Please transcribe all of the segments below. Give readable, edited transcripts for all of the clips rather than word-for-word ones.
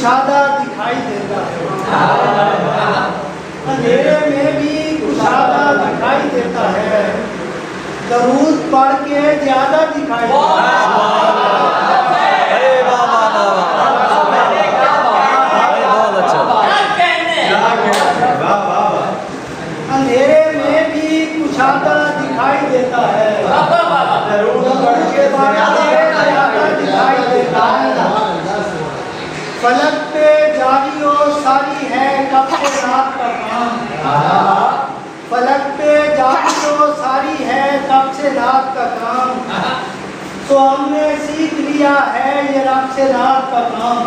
कुशादा दिखाई देता है, अंधेरे में भी कुशादा दिखाई देता है, दरूद पढ़ के ज्यादा दिखाई देता है, अंधेरे में भी कुशादा दिखाई देता है, दरूद पढ़ के ज्यादा दिखाई देता है, फलक पे जारी और सारी है कब से रात का काम, फलक पे जारी और सारी है कब से रात का काम, तो हमने सीख लिया है ये रब से रात का काम,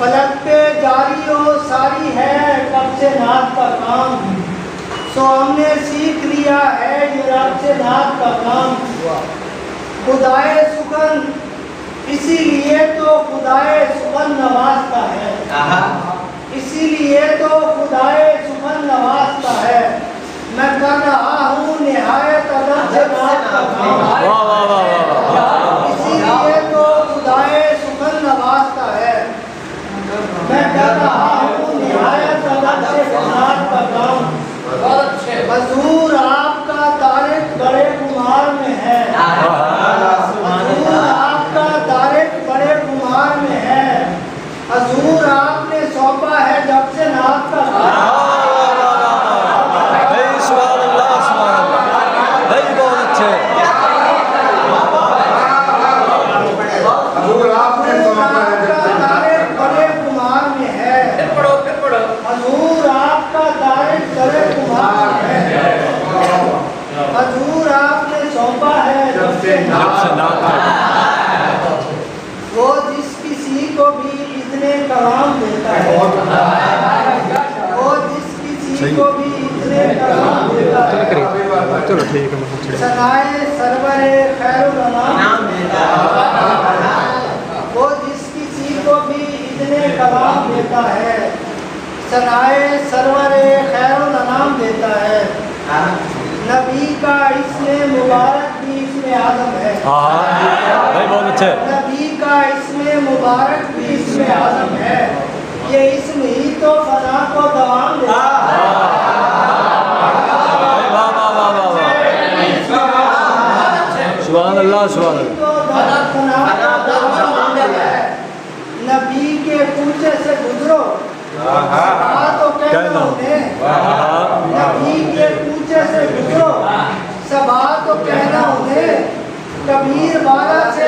फलक पे जारी और सारी है कब से रात का काम, तो हमने सीख लिया है ये रब से रात का काम, खुदाए सुखन इसीलिए तो खुदाए सुखन नवाजता है, इसीलिए तो खुदाए सुखन नवाजता है, मैं कर रहा हूँ निहायत अदब से बात का काम, इसीलिए तो खुदाए सुखन नवाजता है, मैं कर रहा हूँ निहायत अदब से बात का काम, हजूर आपका तारिक बड़े कुमार में है, हजूर आपका तारिक बड़े कुमार में है, हजूर आपने सौंपा है जब से नाथ का वो जिस किसी को भी इतने कलाम देता है, वो जिस किसी को भी इतने कलाम देता है, चलो ठीक है, सनाए सरवरे खैरुल अनाम देता है, वो जिस किसी को भी इतने कलाम देता है, सनाए सरवरे खैरुल अनाम देता है, नबी का इसमें मुबारक भी इसमें आज़म है, भाई बहुत अच्छे, नबी का इसमें मुबारक भी इसमें आज़म है, ये इसम ही तो फना को दवाम देता है, सुभान अल्लाह सुभान अल्लाह, नबी के पूछे से गुजरो तो कहना उन्हें, नबी के पूछे से गुजरो सबा तो कहना उन्हें, कबीर वाला से